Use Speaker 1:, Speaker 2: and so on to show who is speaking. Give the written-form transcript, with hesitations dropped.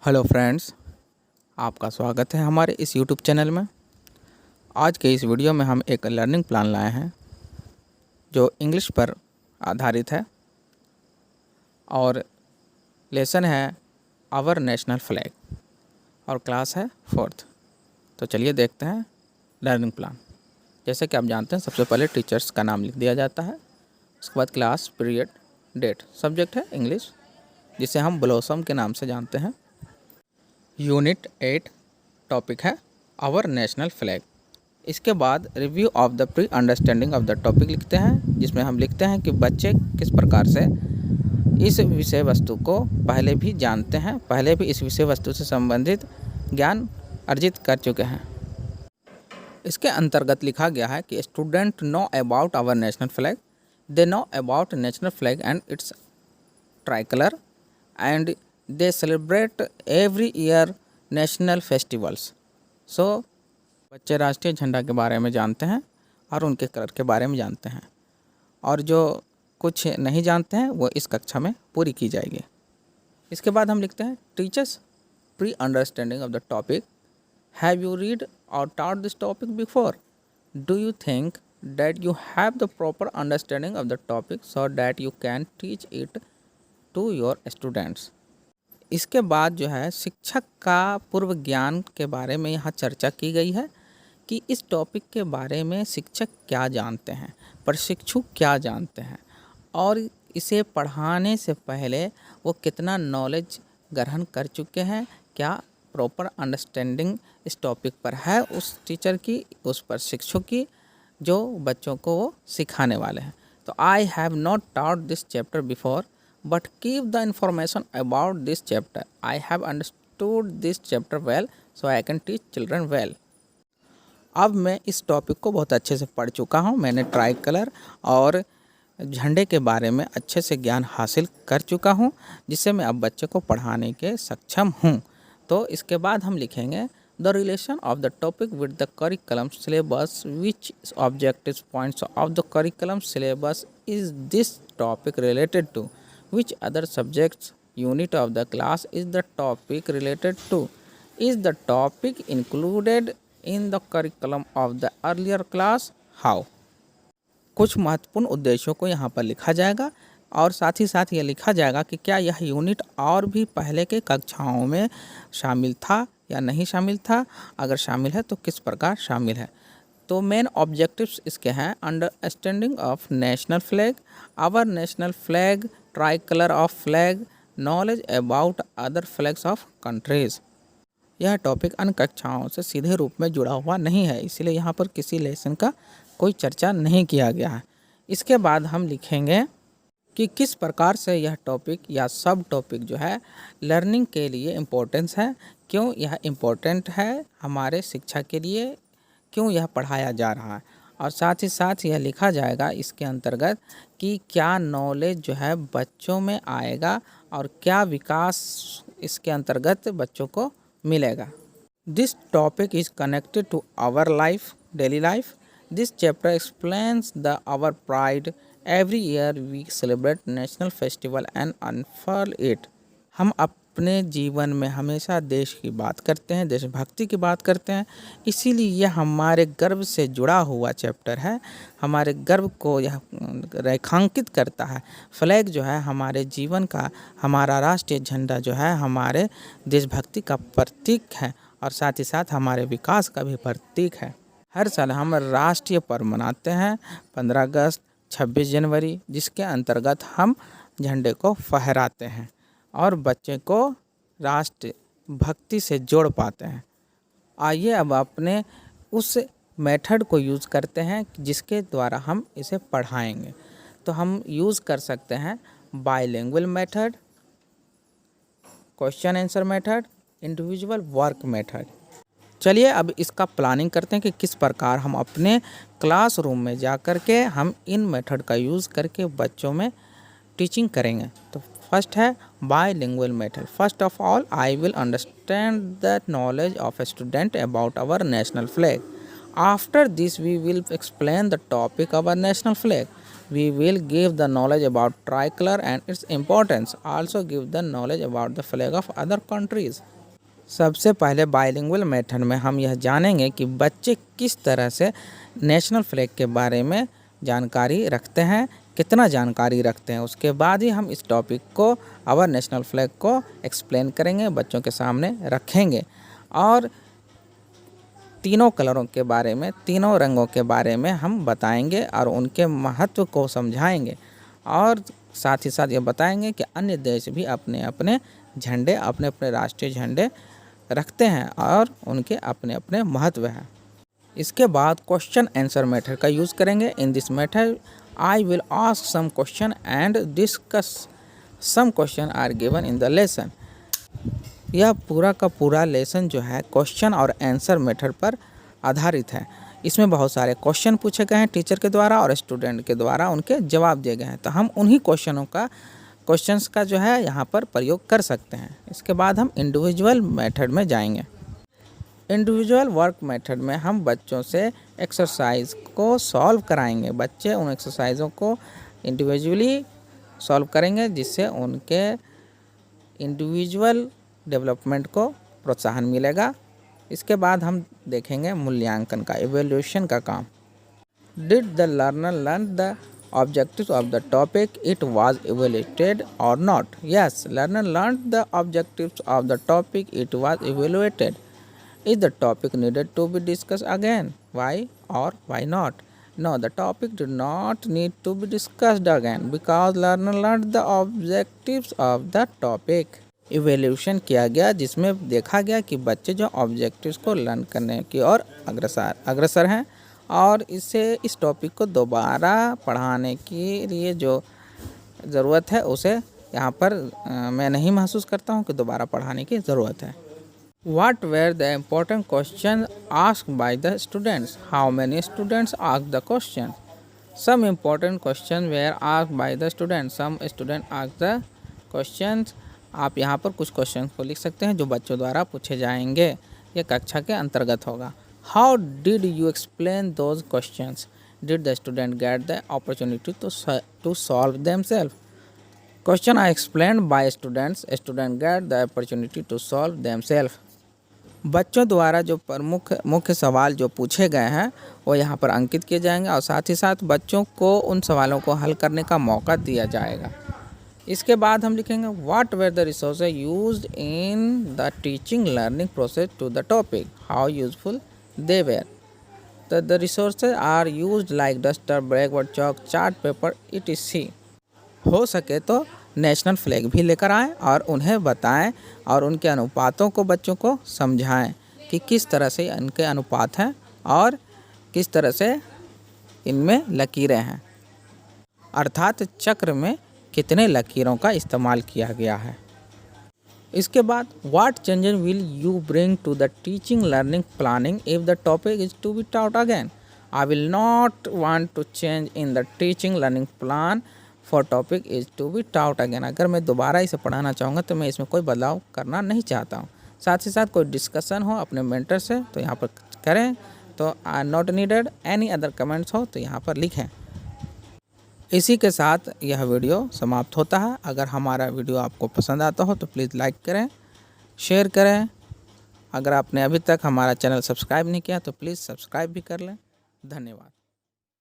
Speaker 1: Hello friends, आपका स्वागत है हमारे इस यूट्यूब चैनल में। आज के इस वीडियो में हम एक लर्निंग प्लान लाए हैं जो इंग्लिश पर आधारित है और लेसन है आवर नेशनल फ्लैग और क्लास है 4th। तो चलिए देखते हैं लर्निंग प्लान। जैसे कि आप जानते हैं, सबसे पहले टीचर्स का नाम लिख दिया जाता है, उसके बाद क्लास, पीरियड, डेट। सब्जेक्ट है इंग्लिश, जिसे हम ब्लॉसम के नाम से जानते हैं। यूनिट 8 टॉपिक है आवर नेशनल फ्लैग। इसके बाद review of the pre understanding of the topic लिखते हैं, जिसमें हम लिखते हैं कि बच्चे किस प्रकार से इस विषय वस्तु को पहले भी जानते हैं, पहले भी इस विषय वस्तु से संबंधित ज्ञान अर्जित कर चुके हैं। इसके अंतर्गत लिखा गया है कि student know about our national flag, they know about national flag and its tricolour and they celebrate every year national festivals। so बच्चे राष्ट्रीय झंडा के बारे में जानते हैं और उनके कलर के बारे में जानते हैं, और जो कुछ नहीं जानते हैं वो इस कक्षा में पूरी की जाएगी। इसके बाद हम लिखते हैं teachers pre understanding of the topic. Have you read और taught this topic before? Do you think that you have the proper understanding of the topic so that you can teach it to your students? इसके बाद जो है शिक्षक का पूर्व ज्ञान के बारे में यहाँ चर्चा की गई है कि इस टॉपिक के बारे में शिक्षक क्या जानते हैं, प्रशिक्षु क्या जानते हैं, और इसे पढ़ाने से पहले वो कितना नॉलेज ग्रहण कर चुके हैं, क्या प्रॉपर अंडरस्टैंडिंग इस टॉपिक पर है उस टीचर की, उस प्रशिक्षु की, जो बच्चों को वो सिखाने वाले हैं। तो I have not taught this chapter before but keep the information about this chapter. I have understood this chapter well, so I can teach children well. अब मैं इस टॉपिक को बहुत अच्छे से पढ़ चुका हूँ। मैंने ट्राई कलर और झंडे के बारे में अच्छे से ज्ञान हासिल कर चुका हूँ, जिससे मैं अब बच्चे को पढ़ाने के सक्षम हूँ। तो इसके बाद हम लिखेंगे the relation of the topic with the curriculum syllabus, which objective points of the curriculum syllabus is this topic related to? Which other subjects unit of the class is the topic related to? Is the topic included in the curriculum of the earlier class? How? कुछ महत्वपूर्ण उद्देश्यों को यहाँ पर लिखा जाएगा और साथ ही साथ ये लिखा जाएगा कि क्या यह यूनिट और भी पहले के कक्षाओं में शामिल था या नहीं शामिल था, अगर शामिल है तो किस प्रकार शामिल है। तो मेन ऑब्जेक्टिव्स इसके हैं understanding of national flag, our national flag, tricolour of flag, knowledge about other flags of countries. यह टॉपिक अन्य कक्षाओं से सीधे रूप में जुड़ा हुआ नहीं है, इसलिए यहाँ पर किसी लेसन का कोई चर्चा नहीं किया गया है। इसके बाद हम लिखेंगे कि किस प्रकार से यह टॉपिक या सब टॉपिक जो है लर्निंग के लिए इम्पोर्टेंस है, क्यों यह इम्पोर्टेंट है हमारे शिक्षा के लिए, क्यों यह पढ़ाया जा रहा है, और साथ ही साथ यह लिखा जाएगा इसके अंतर्गत कि क्या नॉलेज जो है बच्चों में आएगा और क्या विकास इसके अंतर्गत बच्चों को मिलेगा। This topic is connected to our life, daily life. This chapter explains the our pride. Every year we celebrate national festival and unfurl it. हम अपने जीवन में हमेशा देश की बात करते हैं, देशभक्ति की बात करते हैं, इसीलिए यह हमारे गर्व से जुड़ा हुआ चैप्टर है, हमारे गर्व को यह रेखांकित करता है। फ्लैग जो है हमारे जीवन का, हमारा राष्ट्रीय झंडा जो है हमारे देशभक्ति का प्रतीक है और साथ ही साथ हमारे विकास का भी प्रतीक है। हर साल हम राष्ट्रीय पर्व मनाते हैं, 15 अगस्त, 26 जनवरी, जिसके अंतर्गत हम झंडे को फहराते हैं और बच्चे को राष्ट्र भक्ति से जोड़ पाते हैं। आइए अब अपने उस मेथड को यूज़ करते हैं जिसके द्वारा हम इसे पढ़ाएंगे। तो हम यूज़ कर सकते हैं bilingual method, question answer method, individual work method. चलिए अब इसका प्लानिंग करते हैं कि किस प्रकार हम अपने क्लासरूम में जा कर के हम इन मेथड का यूज़ करके बच्चों में टीचिंग करेंगे। तो फर्स्ट है bilingual method. First of all I will understand the knowledge of a student about our national flag. After this we will explain the topic of our national flag. We will give the knowledge about tricolor and its importance. Also give the knowledge about the flag of other countries. सबसे पहले bilingual method में हम यह जानेंगे कि बच्चे किस तरह से नेशनल फ्लैग के बारे में जानकारी रखते हैं, कितना जानकारी रखते हैं। उसके बाद ही हम इस टॉपिक को, आवर नेशनल फ्लैग को एक्सप्लेन करेंगे, बच्चों के सामने रखेंगे और तीनों कलरों के बारे में, तीनों रंगों के बारे में हम बताएंगे और उनके महत्व को समझाएंगे। और साथ ही साथ ये बताएंगे कि अन्य देश भी अपने अपने झंडे, अपने अपने राष्ट्रीय झंडे रखते हैं और उनके अपने अपने महत्व हैं। इसके बाद क्वेश्चन आंसर मेथड का यूज़ करेंगे। In this method I will ask some question and discuss some question are given in the lesson. यह पूरा का पूरा लेसन जो है क्वेश्चन और आंसर मेथड पर आधारित है। इसमें बहुत सारे क्वेश्चन पूछे गए हैं टीचर के द्वारा और स्टूडेंट के द्वारा उनके जवाब दिए गए हैं, तो हम उन्हीं क्वेश्चंस का जो है यहाँ पर प्रयोग कर सकते हैं। इसके बाद हम इंडिविजुअल मेथड में जाएंगे। इंडिविजुअल वर्क मेथड में हम बच्चों से एक्सरसाइज को सॉल्व कराएंगे। बच्चे उन एक्सरसाइज़ों को इंडिविजुअली सॉल्व करेंगे, जिससे उनके इंडिविजुअल डेवलपमेंट को प्रोत्साहन मिलेगा। इसके बाद हम देखेंगे मूल्यांकन का, इवैल्यूएशन का काम। Did the learner learn the objectives of the topic it was evaluated or not? Yes, learner learned the objectives of the topic it was evaluated. Is the topic needed to be discussed again? Why or why not? No, the topic did not need to be discussed again because learner learned the objectives of the topic. Evaluation किया गया, जिसमें देखा गया कि बच्चे जो objectives को learn करने की ओर अग्रसर हैं और इससे इस टॉपिक को दोबारा पढ़ाने के लिए जो ज़रूरत है उसे यहाँ पर मैं नहीं महसूस करता हूँ कि दोबारा पढ़ाने की ज़रूरत है। What were the important questions asked by the students? How many students asked the question? Some important questions were asked by the students. Some students asked the questions. आप यहाँ पर कुछ क्वेश्चन को लिख सकते हैं जो बच्चों द्वारा पूछे जाएंगे। ये कक्षा के अंतर्गत होगा। How did you explain those questions? Did the student get the opportunity to solve themselves? Question are explained by students. Student get the opportunity to solve themselves. बच्चों द्वारा जो मुख्य सवाल जो पूछे गए हैं वो यहाँ पर अंकित किए जाएंगे और साथ ही साथ बच्चों को उन सवालों को हल करने का मौका दिया जाएगा। इसके बाद हम लिखेंगे what were the resources used in the teaching learning process to the topic, how useful they were. The resources are used like duster, blackboard, chalk, chart paper, etc. हो सके तो नेशनल फ्लैग भी लेकर आएँ और उन्हें बताएं और उनके अनुपातों को बच्चों को समझाएं कि किस तरह से इनके अनुपात हैं और किस तरह से इनमें लकीरें हैं, अर्थात चक्र में कितने लकीरों का इस्तेमाल किया गया है। इसके बाद what changes will you bring to the teaching learning planning if the topic is to be taught again? I will not want to change in the teaching learning plan for topic is to be taught again. अगर मैं दोबारा इसे पढ़ाना चाहूँगा तो मैं इसमें कोई बदलाव करना नहीं चाहता हूँ। साथ ही साथ कोई डिस्कशन हो अपने मेंटर से तो यहाँ पर करें, तो not needed any other comments हो तो यहाँ पर लिखें। इसी के साथ यह वीडियो समाप्त होता है। अगर हमारा वीडियो आपको पसंद आता हो तो प्लीज़ लाइक करें, शेयर करें। अगर आपने अभी तक हमारा चैनल सब्सक्राइब नहीं किया तो प्लीज़ सब्सक्राइब भी कर लें। धन्यवाद।